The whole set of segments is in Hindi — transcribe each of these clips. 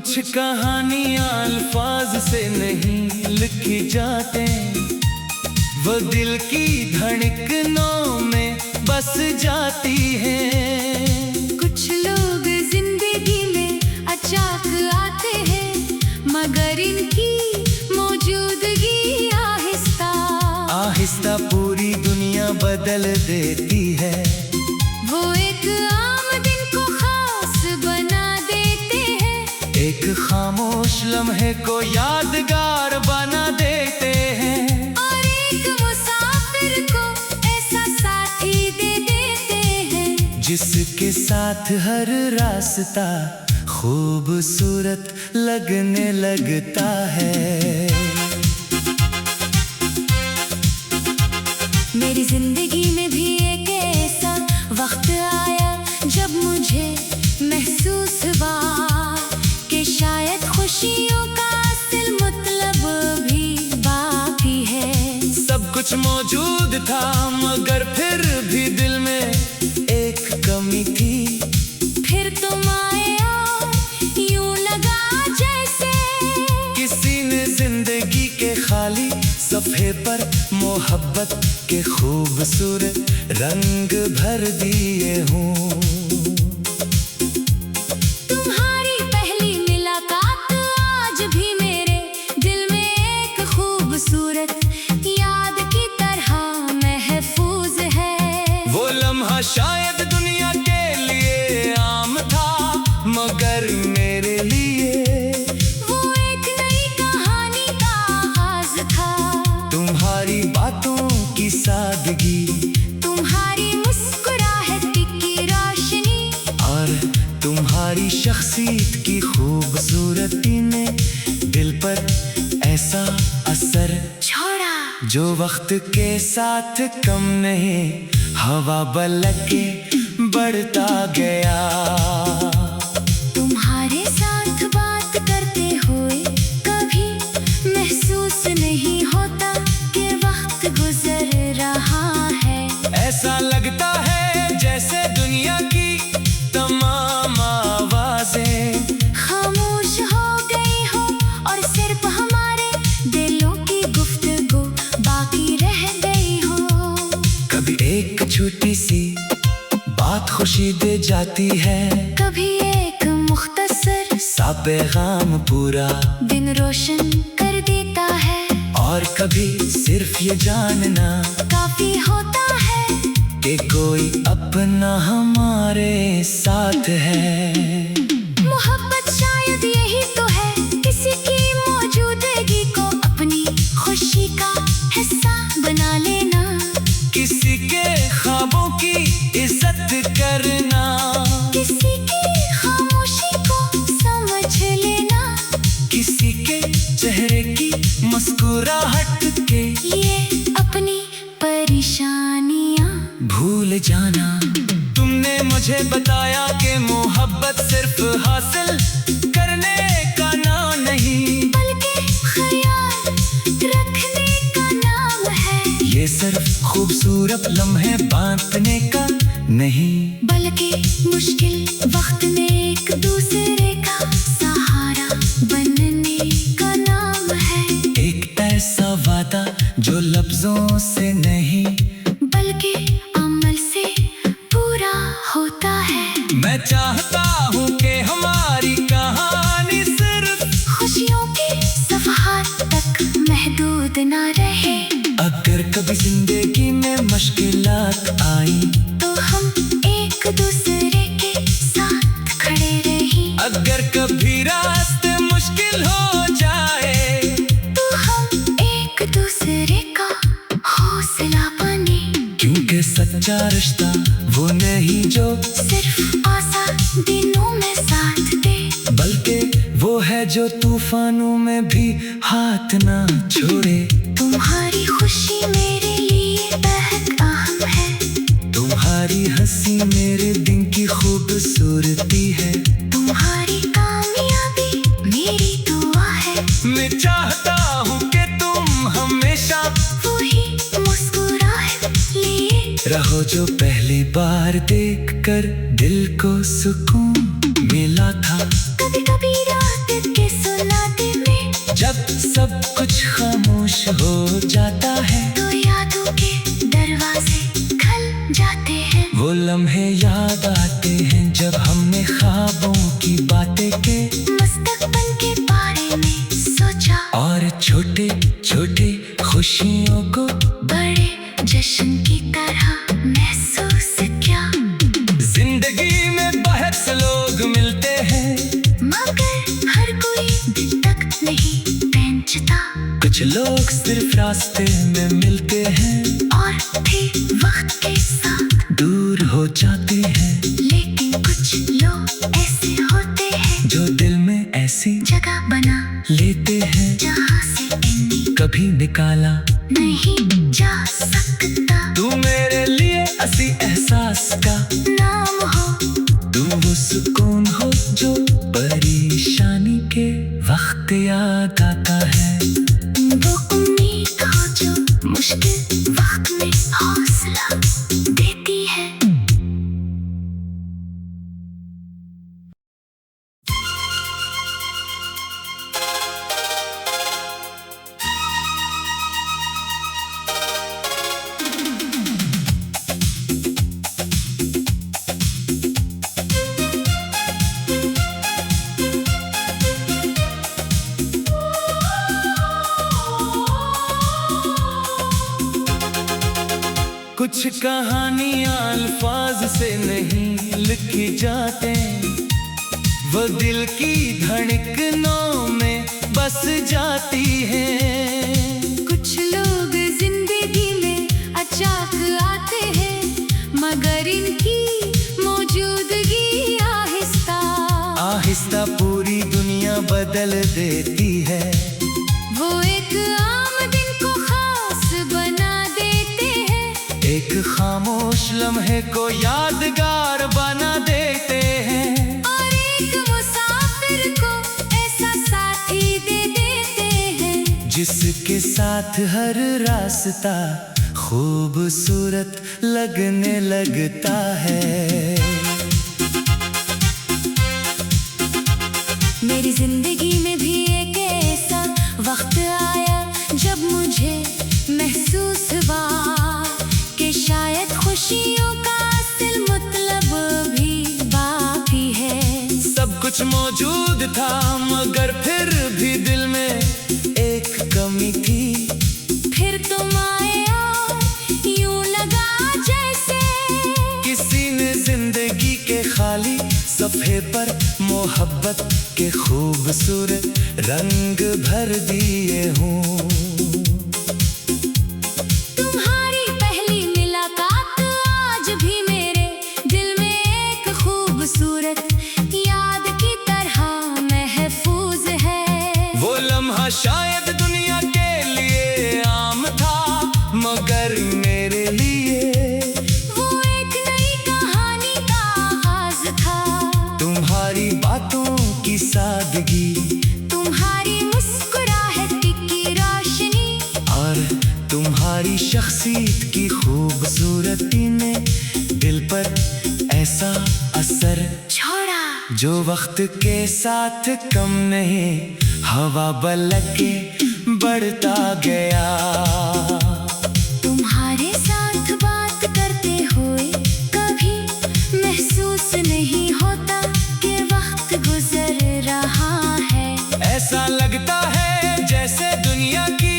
कुछ कहानियां अल्फाज से नहीं लिखी जाते, वो दिल की धड़कनों में बस जाती है। कुछ लोग जिंदगी में अचानक आते हैं, मगर इनकी मौजूदगी आहिस्ता आहिस्ता पूरी दुनिया बदल देती है। वो एक आम दिन को खास बना देते हैं, एक खामोश लम्हे को यादगार बना देते हैं, और एक मुसाफिर को ऐसा साथी दे देते हैं, जिसके साथ हर रास्ता खूबसूरत लगने लगता है। मेरी जिंदगी में भी एक ऐसा वक्त आया जब मुझे महसूस हुआ कि शायद खुशियों का असल मतलब भी बाकी है। सब कुछ मौजूद था मगर फिर भी दिल में एक कमी थी। फिर तुम आए और यूं लगा जैसे किसी ने जिंदगी के खाली सफ़े पर मोहब्बत के खूबसूरत रंग भर दिए हूँ। तुम्हारी पहली मुलाकात आज भी मेरे दिल में एक खूबसूरत याद की तरह महफूज है। वो लम्हा शायद दुनिया के लिए आम था, मगर मेरे लिए वो एक नई कहानी का आगाज था। तुम्हारी बातों की सादगी, तुम्हारी मुस्कुराहट की रोशनी, और तुम्हारी शख्सियत की खूबसूरती ने दिल पर ऐसा असर छोड़ा जो वक्त के साथ कम नहीं, हवा बलक के बढ़ता गया। तुम्हारे साथ बात करते हुए कभी महसूस नहीं होता कि वक्त गुजर रहा है। ऐसा लगता है जैसे दुनिया की तमाम आवाजें खामोश हो गई हो और सिर्फ हमारे दिलों की गुफ्तगू बाकी रह गई हो। कभी एक छोटी सी बात खुशी दे जाती है, कभी एक मुख्तसर सा पैगाम पूरा दिन रोशन कर देता है, और कभी सिर्फ ये जानना काफी होता है कि कोई अपना हमारे साथ है। मोहब्बत शायद यही तो है, किसी की मौजूदगी को अपनी खुशी का हिस्सा बना लेना, किसी के ख्वाबों की इज्जत करना, किसी की खामोशी को समझ लेना, किसी के चेहरे की मुस्कुराहट के ये अपनी परेशानियां भूल जाना। तुमने मुझे बताया कि मोहब्बत सिर्फ हासिल करने का नाम नहीं, बल्कि ख्याल रखने का नाम है। ये सिर्फ खूबसूरत लम्हे बांटने का नहीं, बल्कि मुश्किल वक्त में एक दूसरे का सहारा बनने का नाम है। एक ऐसा वादा जो लफ्जों से नहीं बल्कि अमल से पूरा होता है। मैं चाहता हूँ कि हमारी कहानी सिर्फ खुशियों के सफ़हात तक महदूद ना रहे। अगर कभी जिंदगी में मुश्किलात आई तो हम एक दूसरे के साथ खड़े रहें। अगर कभी रास्ते मुश्किल हो जाए तो हम एक दूसरे का हौसला बने, क्योंकि सच्चा रिश्ता वो नहीं जो सिर्फ आसान दिनों में साथ दे, बल्कि वो है जो तूफानों में भी हाथ ना छोड़े। तुम्हारी खुशी मेरे लिए बेहद अहम है, तुम्हारी हंसी मेरे दिन की खूबसूरती है, तुम्हारी कामयाबी मेरी दुआ है। मैं चाहता हूँ कि तुम हमेशा वही मुस्कुराहट लिए रहो जो पहली बार देखकर दिल को सुकून मिला था। कभी कभी रात जाता है तो यादों के दरवाजे खुल जाते हैं। वो लम्हे याद आते हैं जब हमने ख्वाबों की बातें के मुस्तकबिल के बारे में सोचा और छोटे छोटे खुशियों को बड़े जश्न की तरह महसूस किया। जिंदगी में बहुत से लोग मिलते हैं मगर हर कोई दिल तक नहीं पहुंचता। कुछ लोग सिर्फ रास्ते में मिलते हैं और फिर वक्त के साथ दूर हो जाते हैं। लेकिन कुछ लोग ऐसे होते हैं जो दिल में ऐसी जगह बना लेते हैं जहाँ से इन्हें कभी निकाला नहीं जा सकता। तू मेरे लिए असी एहसास का नाम हो तू वो सुकून हो जो परेशानी के वक्त याद आता है। वो उम्मीद हो जो मुश्किल वक्त में हौसला देती है। कुछ कहानियां अल्फाज से नहीं लिखी जाते वो दिल की धड़कनों में बस जाती हैं। कुछ लोग जिंदगी में अचानक आते हैं मगर इनकी मौजूदगी आहिस्ता आहिस्ता पूरी दुनिया बदल देती है। वो एक आम दिन को खास बना देते हैं। एक खामोश लम्हे को यादगार बना देते हैं और एक मुसाफिर को ऐसा साथी दे देते हैं जिसके साथ हर रास्ता खूबसूरत लगने लगता है। मेरी जिंदगी में भी एक ऐसा वक्त आया जब मुझे महसूस हुआ कि शायद खुशियों का असल मतलब भी बाकी है। सब कुछ मौजूद था मगर फिर भी दिल में एक कमी थी। फिर तुम आए और यूं लगा जैसे किसी ने जिंदगी के खाली सफ़े पर मोहब्बत के खूबसूरत रंग भर दिए हूँ। तुम्हारी पहली मुलाकात आज भी मेरे दिल में एक खूबसूरत याद की तरह महफूज है। वो लम्हा शायद दुनिया के लिए आम था मगर मेरे लिए वो एक नई कहानी का आगाज था। तुम्हारी बातों की सादगी तुम्हारी मुस्कुराहट की रोशनी और तुम्हारी शख्सियत की खूबसूरती ने दिल पर ऐसा असर छोड़ा जो वक्त के साथ कम नहीं हवा बलक के बढ़ता गया। तुम्हारे साथ बात करते हुए कभी महसूस नहीं होता कि वक्त गुजर रहा है। ऐसा लगता है जैसे दुनिया की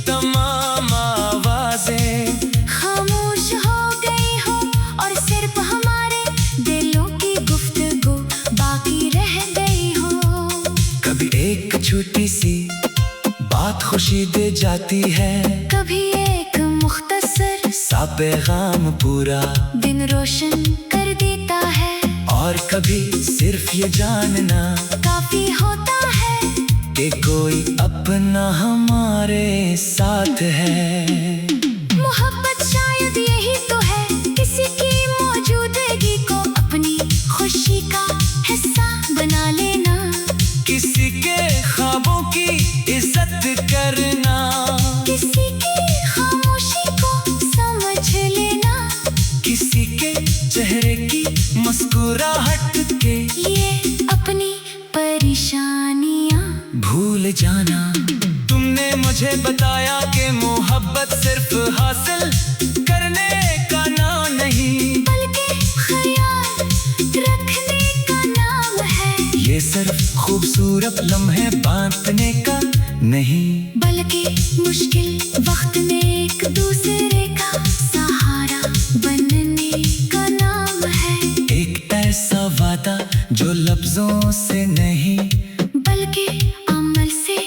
तमाम आवाजें खामोश हो गई हो और सिर्फ हमारे दिलों की गुफ्तगू बाकी रह गई हो। कभी एक छोटी सी बात खुशी दे जाती है कभी एक मुख्तसर सा पैगाम पूरा दिन रोशन कर देता है। और कभी सिर्फ ये जानना काफी होता है कि कोई अपना हमारे साथ है। मोहब्बत शायद यही तो है किसी की मौजूदगी को अपनी खुशी का हिस्सा बना लेना। किसी के ख्वाबों की इज्जत करना किसी की खामोशी को समझ लेना। किसी के चेहरे की मुस्कुराहट के ये अपनी परेशानियाँ भूल जाना। तुमने मुझे बताया कि मोहब्बत मोहब्बत सिर्फ हासिल करने का नाम नहीं, बल्कि ख्याल रखने का नाम है। ये सिर्फ खूबसूरत लम्हे बांटने का नहीं, बल्कि मुश्किल वक्त में एक दूसरे का सहारा बनने का नाम है। एक ऐसा वादा जो लफ्जों से नहीं बल्कि अमल से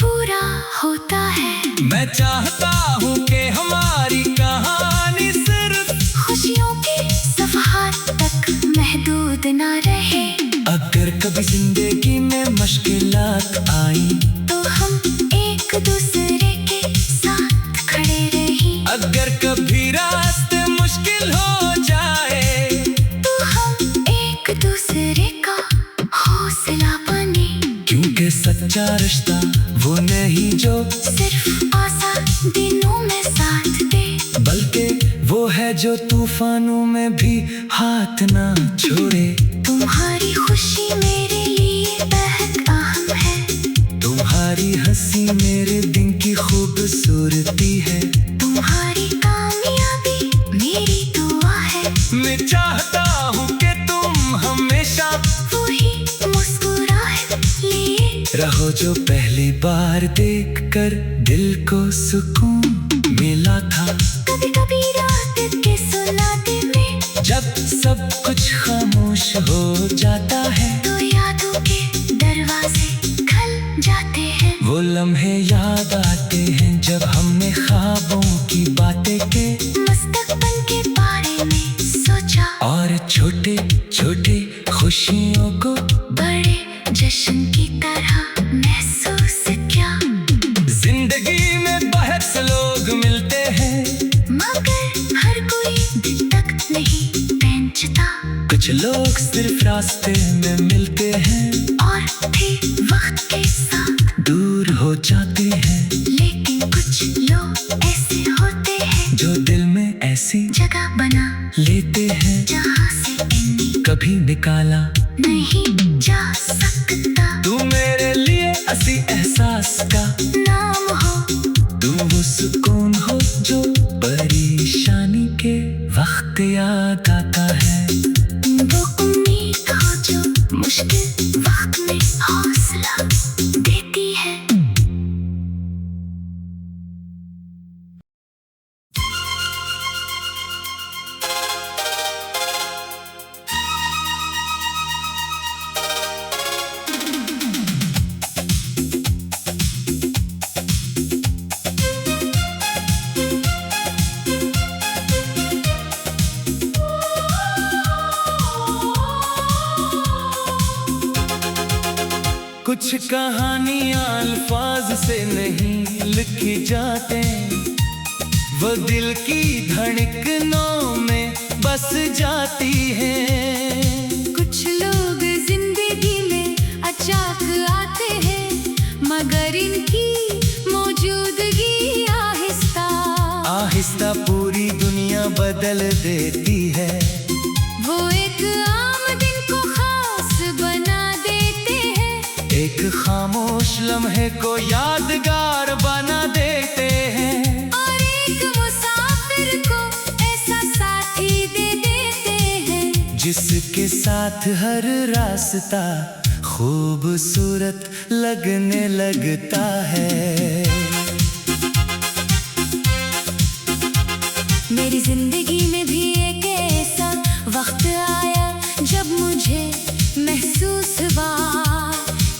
पूरा होता है। मैं चाहता हूँ कि हमारी कहानी सिर्फ खुशियों के सफ़हात तक महदूद ना रहे। अगर कभी जिंदगी में मुश्किलात आई तो हम एक दूसरे के साथ खड़े रहें। अगर कभी रास्ते मुश्किल हो जाए तो हम एक दूसरे का हौसला बने। क्योंकि सच्चा रिश्ता वो नहीं जो सिर्फ आसान दिनों में साथ दे, बल्कि वो है जो तूफानों में भी हाथ ना छोड़े। तुम्हारी खुशी मेरे लिए बेहद अहम है। तुम्हारी हंसी मेरे दिन की खूबसूरती है। तुम्हारी कामयाबी मेरी दुआ है। मैं चाहता हूँ कि तुम हमेशा वही मुस्कुराए लिए रहो जो पहली बार देखकर दिल को सुकून मिला था। कभी कभी रात के सुनाते में जब सब कुछ खामोश हो जाता है तो यादों के दरवाजे खुल जाते हैं। वो लम्हे याद आते हैं जब हमने ख्वाबों की बातें के मुस्तकबिल के बारे में सोचा और छोटे छोटे खुशियों को बड़े जश्न की तरह महसूस किया। जिंदगी में बहुत से लोग मिलते हैं, मगर हर कोई दिल तक नहीं पहुंचता। कुछ लोग सिर्फ रास्ते में मिलते हैं और फिर वक्त के साथ दूर हो जाते हैं। लेकिन कुछ लोग ऐसे होते हैं जो दिल में ऐसी जगह बना लेते हैं जहाँ से इन्हें कभी निकाला नहीं जा सकता। तू मेरे लिए असी एहसास का नाम हो तू वो सुकून हो जो परेशानी के वक्त याद आता है। वो उम्मीद हो जो मुश्किल वक्त में हौसला देती है। कुछ कहानियां अल्फाज से नहीं लिखी जाते, वो दिल की धड़कनों में बस जाती हैं। कुछ लोग जिंदगी में अचानक आते हैं, मगर इनकी मौजूदगी आहिस्ता आहिस्ता पूरी दुनिया बदल देती है। वो एक आम दिन को खास बना देते हैं। एक खामोश लम्हे को यादगार बना देते हैं। और एक मुसाफिर को ऐसा साथी दे देते हैं जिसके साथ हर रास्ता खूबसूरत लगने लगता है। मेरी जिंदगी में भी एक ऐसा वक्त आया जब मुझे महसूस हुआ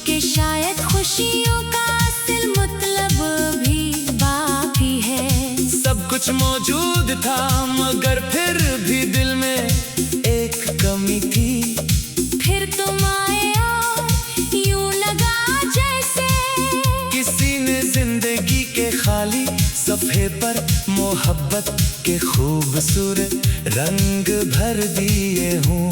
कि शायद खुशियों का असल मतलब भी बाकी है। सब कुछ मौजूद था मगर फिर भी दिल में एक कमी थी। फिर तुम आए और यूं लगा जैसे किसी ने जिंदगी के खाली सफ़े पर मोहब्बत के खूबसूरत रंग भर दिए हूँ।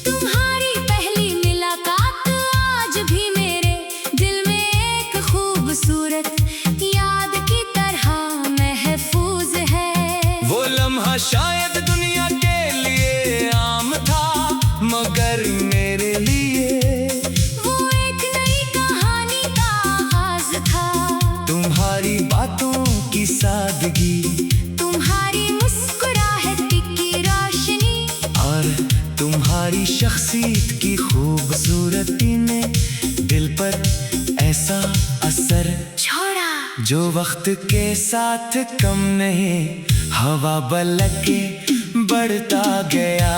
तुम्हारी पहली मुलाकात आज भी मेरे दिल में एक खूबसूरत याद की तरह महफूज है। वो लम्हा शायद दुनिया के लिए आम था मगर मेरे लिए वो एक नई कहानी का आगाज था। तुम्हारी वक्त के साथ कम नहीं, हवा बलक के बढ़ता गया।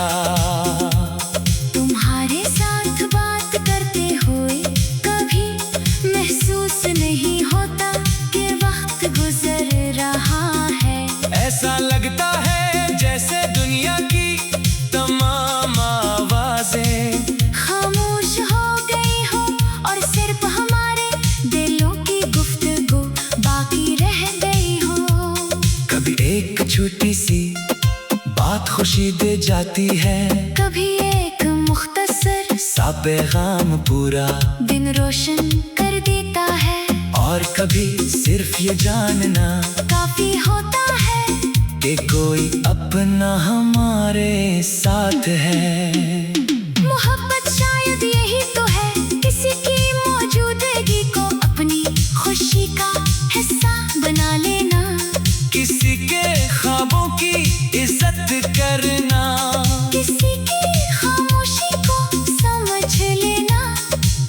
तुम्हारे साथ बात करते हुए कभी महसूस नहीं होता कि वक्त गुजर रहा है। ऐसा लगता है जैसे दुनिया की तमाम आवाजें खामोश हो गई हो और सिर्फ हमारे दिलों की गुफ्तगू बाकी रह गई हो। कभी एक छोटी सी बात खुशी दे जाती है, कभी एक मुख्तसर सा पैगाम पूरा दिन रोशन कर देता है। और कभी सिर्फ ये जानना काफी होता है कि कोई अपना हमारे साथ है। मोहब्बत शायद यही तो है, किसी की मौजूदगी को अपनी खुशी का हिस्सा बना लेना, किसी के ख्वाबों की इज्जत करना, किसी की खामोशी को समझ लेना,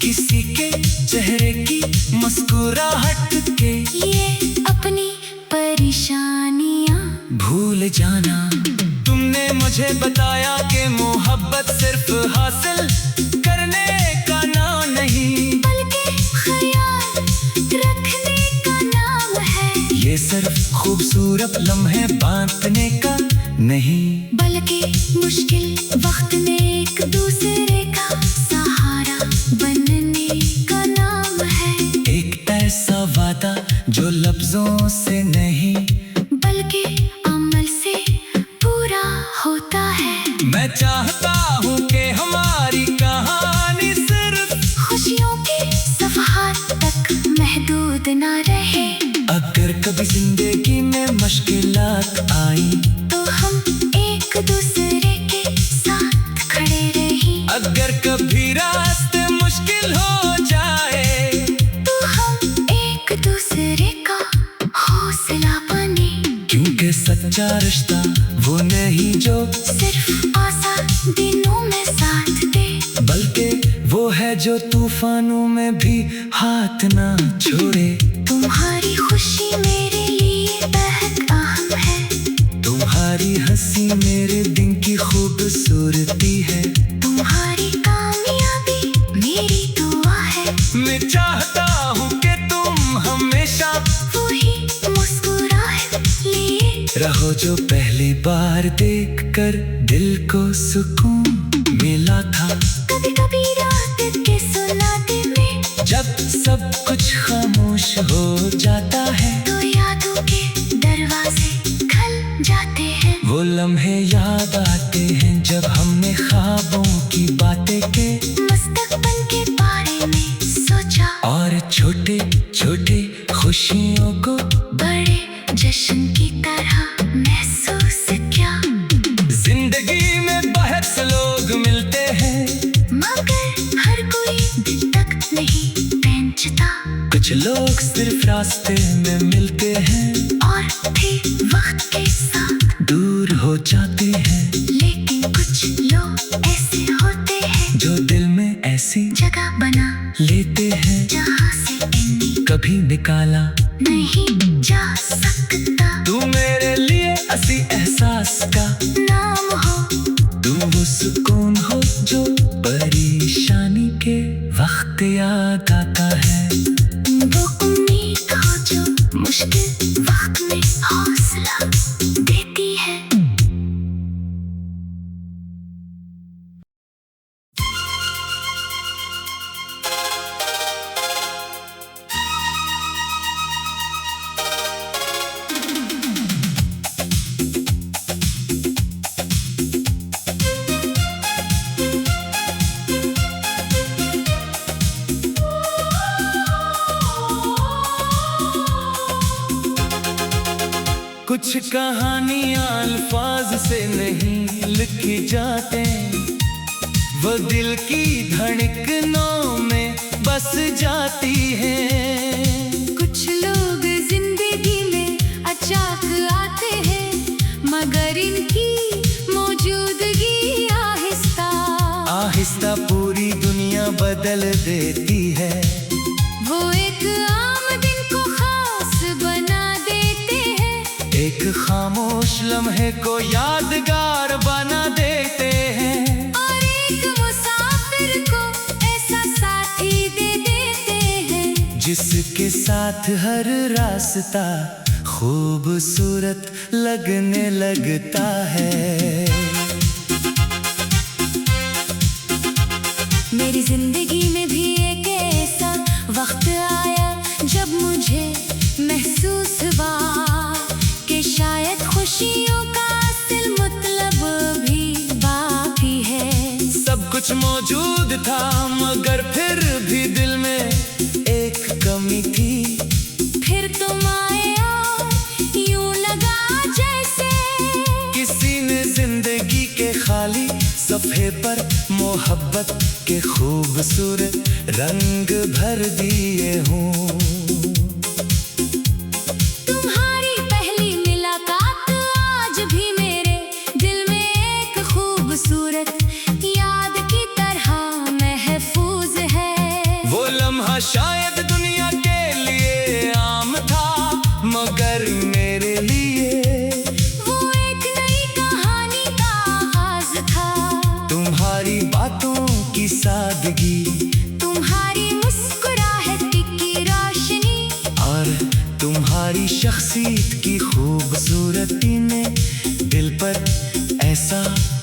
किसी के चेहरे की मुस्कुराहट के ये अपनी परेशानियां भूल जाना। तुमने मुझे बताया कि मोहब्बत सिर्फ हासिल करने का नाम नहीं, बल्कि ख्याल रखने का नाम है। ये सिर्फ खूबसूरत लम्हे बांटने का नहीं, बल्कि मुश्किल वक्त में एक दूसरे का सहारा बनने का नाम है। एक ऐसा वादा जो लफ्जों से नहीं बल्कि अमल से पूरा होता है। मैं चाहता हूँ कि हमारी कहानी सिर्फ खुशियों के सफ़हात तक महदूद ना रहे। अगर कभी जिंदगी में मुश्किलात आई तो हम एक दूसरे के साथ खड़े रहें। अगर कभी रास्ते मुश्किल हो जाए तो हम एक दूसरे का हौसला बने। क्योंकि सच्चा रिश्ता वो नहीं जो सिर्फ आसान दिनों में साथ दे, बल्कि वो है जो तूफानों में भी हाथ ना छोड़े। तुम्हारी खुशी मेरे लिए बेहद अहम है, तुम्हारी हंसी मेरे दिन की खूबसूरती है, तुम्हारी कामयाबी मेरी दुआ है। मैं चाहता हूँ कि तुम हमेशा वही मुस्कुराहट लिए रहो जो पहली बार देखकर दिल को सुकून मिला था। कभी कभी रात के सुनाते में जब सब कुछ खामोश हो जाता है तो यादों के दरवाजे खुल जाते हैं। वो लम्हे याद आते हैं जब हमने ख्वाबों की बातें के मुस्तकबिल के बारे में सोचा और छोटे छोटे खुशियों को बड़े जश्न की तरह महसूस किया। जिंदगी में बहुत से लोग मिलते हैं, मगर हर कोई दिन तक नहीं पहुंचता, कुछ लोग सिर्फ रास्ते में मिलते हैं और फिर वक्त के साथ दूर हो जाते हैं। लेकिन कुछ लोग ऐसे होते हैं जो दिल में ऐसी जगह बना लेते हैं जहाँ से इन्हें कभी निकाला नहीं जा सकता। तू मेरे लिए असी एहसास का नाम हो तू वो सुकून हो जो परेशानी के वक्त याद आता है। वो उम्मीद हो जो मुश्किल वक्त में हौसला देती है। कुछ कहानियां अल्फाज से नहीं लिखी जाते, वो दिल की धड़कनों में बस जाती है। कुछ लोग जिंदगी में अचानक आते हैं, मगर इनकी मौजूदगी आहिस्ता आहिस्ता पूरी दुनिया बदल देती है। वो एक आम दिन को खास बना एक खामोश लम्हे को यादगार बना देते हैं। और एक मुसाफिर को ऐसा साथी दे देते हैं, जिसके साथ हर रास्ता खूबसूरत लगने लगता है। मेरी जिंदगी में भी एक ऐसा वक्त आया जब मुझे महसूस हुआ कि शायद खुशियों का असल मतलब भी बाकी है। सब कुछ मौजूद था मगर फिर भी दिल में एक कमी थी। फिर तुम आए और यूं लगा जैसे किसी ने जिंदगी के खाली सफ़े पर मोहब्बत के खूबसूरत रंग भर दिए हूँ। तुम्हारी पहली मुलाकात आज भी मेरे दिल में एक खूबसूरत याद की तरह महफूज है। वो लम्हा शायद दुनिया के लिए आम था मगर मेरे लिए वो एक नई कहानी का आगाज था। तुम्हारी बातों की सादगी, तुम्हारी मुस्कुराहट की रोशनी और तुम्हारी शख्सियत की खूबसूरती ने दिल पर ऐसा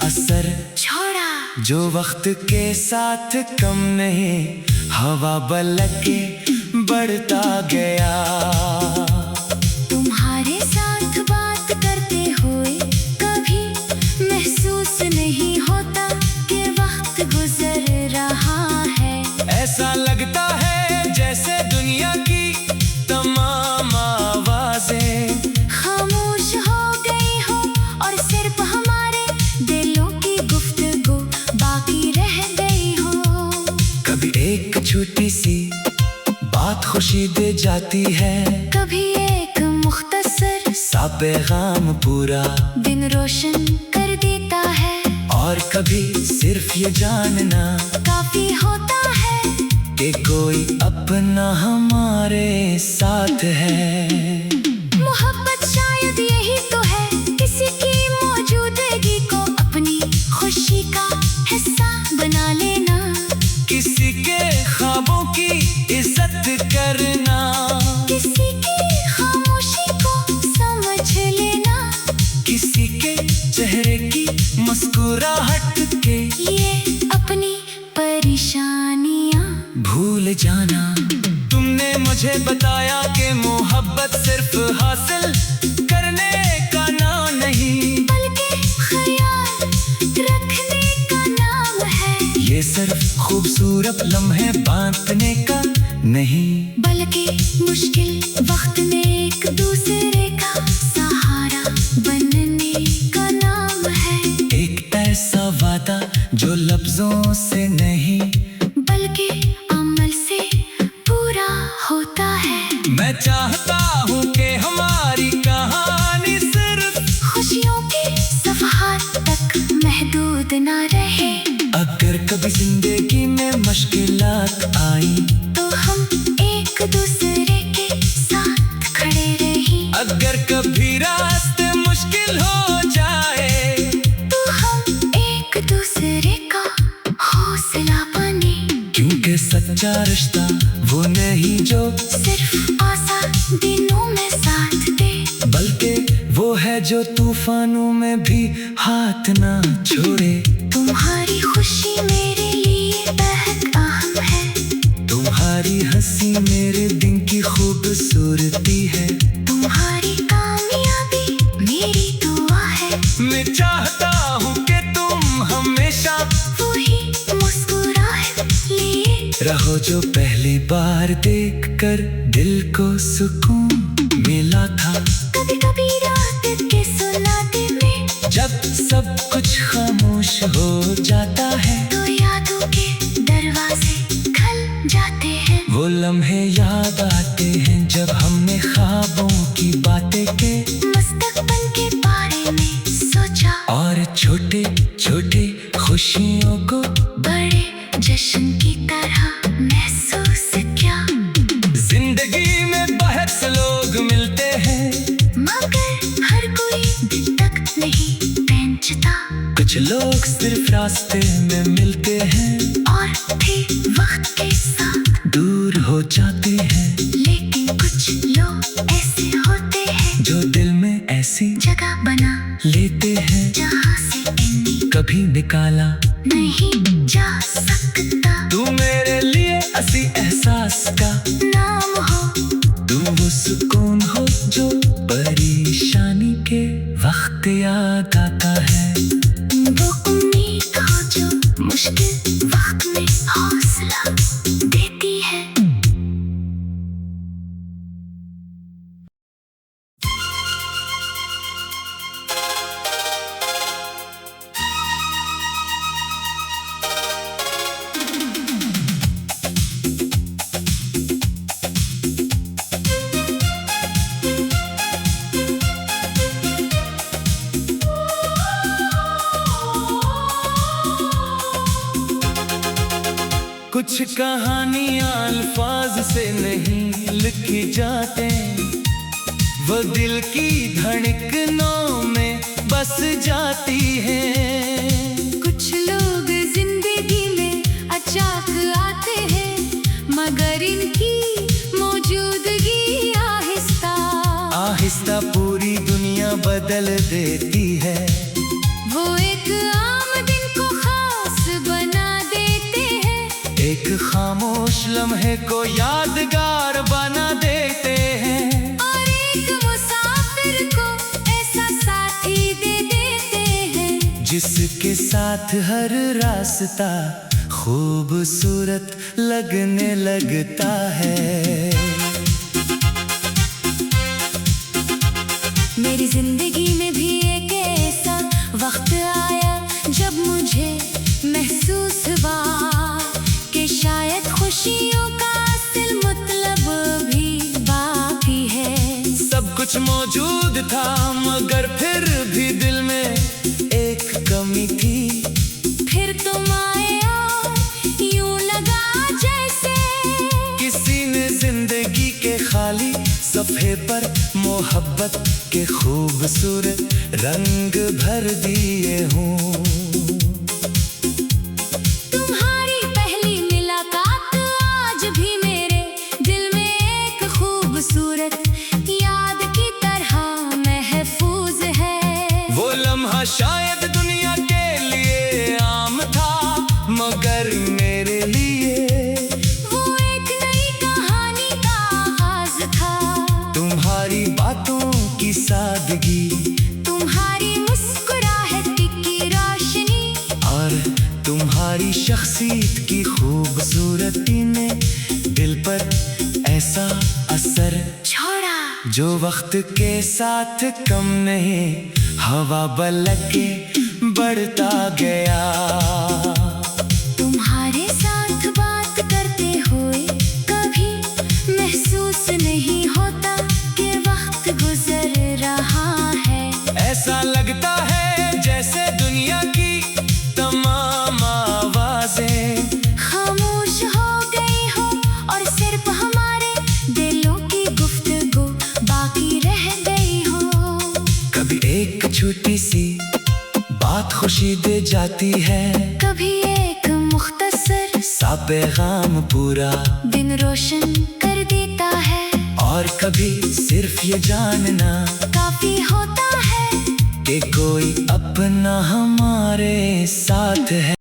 असर छोड़ा जो वक्त के साथ कम नहीं, हवा बलक के बढ़ता गया। तुम्हारे साथ बात करते हुए कभी महसूस नहीं होता कि वक्त गुजर रहा है। ऐसा लगता है जैसे दुनिया की तमाम आवाजें खामोश हो गई हो और सिर्फ हमारे दिलों की गुफ्तगू बाकी रह गई हो। कभी एक छोटी सी बात खुशी दे जाती है, कभी एक मुख्तसर सा पैगाम पूरा दिन रोशन कर देता है, और कभी सिर्फ ये जानना काफी होता है कि कोई अपना हमारे साथ है। मोहब्बत शायद यही तो है, किसी की मौजूदगी को अपनी खुशी का हिस्सा बना लेना, किसी के ख्वाबों की इज्जत करना, किसी की खामोशी को समझ लेना, किसी के चेहरे की मुस्कुराहट के ये अपनी परेशानियां भूल जाना। तुमने मुझे बताया कि मोहब्बत सिर्फ हासिल करने का नाम नहीं, बल्कि ख्याल रखने का नाम है। ये सिर्फ खूबसूरत लम्हे बांटने का नहीं, बल्कि मुश्किल वक्त में एक दूसरे का सहारा बनने का नाम है। एक ऐसा वादा जो लफ्जों से नहीं बल्कि अमल से पूरा होता है। मैं चाहता हूँ कि हमारी कहानी सिर्फ खुशियों के सफ़हात तक महदूद ना रहे। अगर कभी जिंदगी में मुश्किलात आई तो हम एक दूसरे के साथ खड़े रहें। अगर कभी रास्ते मुश्किल हो जाए तो हम एक दूसरे का हौसला बने। क्योंकि सच्चा रिश्ता वो नहीं जो सिर्फ आसान दिनों में साथ दे, बल्कि वो है जो तूफानों में भी हाथ ना छोड़े। तुम्हारी खुशी मेरे लिए बेहद अहम है, तुम्हारी हंसी मेरे दिन की खूबसूरती है, तुम्हारी कामयाबी मेरी दुआ है। मैं चाहता हूँ कि तुम हमेशा वही मुस्कुराहट लिए रहो जो पहली बार देखकर दिल को सुकून मिला था। कभी कभी रात के सुनाते में जब सब कुछ खामोश हो जाता है तो यादों के दरवाजे खुल जाते हैं। वो लम्हे याद आते हैं जब हमने ख्वाबों की बातें के मुस्तकबिल के बारे में सोचा और छोटे छोटे खुशियों को बड़े जश्न की तरह महसूस किया। जिंदगी में बहुत कुछ लोग सिर्फ रास्ते में मिलते हैं और भी वक्त के साथ दूर हो जाते हैं, लेकिन कुछ लोग ऐसे होते हैं जो दिल में ऐसी जगह बना लेते हैं जहाँ से इन्हें कभी निकाला नहीं जा सकता। तू मेरे लिए असी एहसास का नाम हो तू वो सुकून हो जो परेशानी के वक्त याद आता है। वो उम्मीद हो जो मुश्किल वक्त में हौसला देती है। कुछ कहानियां अल्फाज से नहीं लिखी जाते, वो दिल की धड़कनों में बस जाती हैं। कुछ लोग जिंदगी में अचानक आते हैं, मगर इनकी मौजूदगी आहिस्ता आहिस्ता पूरी दुनिया बदल देती है। वो एक आम दिन को खास बना देते हैं, एक खामोश लम्हे को यादगार बना देते हैं, और एक मुसाफिर को ऐसा साथी दे देते हैं जिसके साथ हर रास्ता खूबसूरत लगने लगता है। मेरी जिंदगी में भी एक ऐसा वक्त आया जब मुझे महसूस हुआ कि शायद खुशियों का असल मतलब भी बाकी है। सब कुछ मौजूद था मगर फिर भी दिल में एक कमी थी। फिर तुम आए और यूं लगा जैसे किसी ने जिंदगी के खाली सफ़े पर मोहब्बत के खूबसूरत रंग भर दिए हूँ। तुम्हारी पहली मुलाकात आज भी मेरे दिल में एक खूबसूरत याद की तरह महफूज है। वो लम्हा शायद दुनिया के लिए आम था मगर मेरे लिए वो एक नई कहानी का आगाज था। तुम्हारी बातों की सादगी, तुम्हारी मुस्कुराहट की रोशनी और तुम्हारी शख्सियत की खूबसूरती ने दिल पर ऐसा असर छोड़ा जो वक्त के साथ कम नहीं, हवा बलक के बढ़ता गया। तुम्हारे साथ बात करते हुए कभी महसूस नहीं होता कि वक्त गुजर रहा है। ऐसा लगता है जैसे दुनिया की तमाम आवाजें खामोश हो गई हो और सिर्फ हमारे दिलों की गुफ्तगू बाकी रह गई हो। कभी एक छोटी सी बात खुशी दे जाती है, कभी एक मुख्तसर सा पैगाम पूरा दिन रोशन कर देता है, और कभी सिर्फ ये जानना काफी होता है कि कोई अपना हमारे साथ है।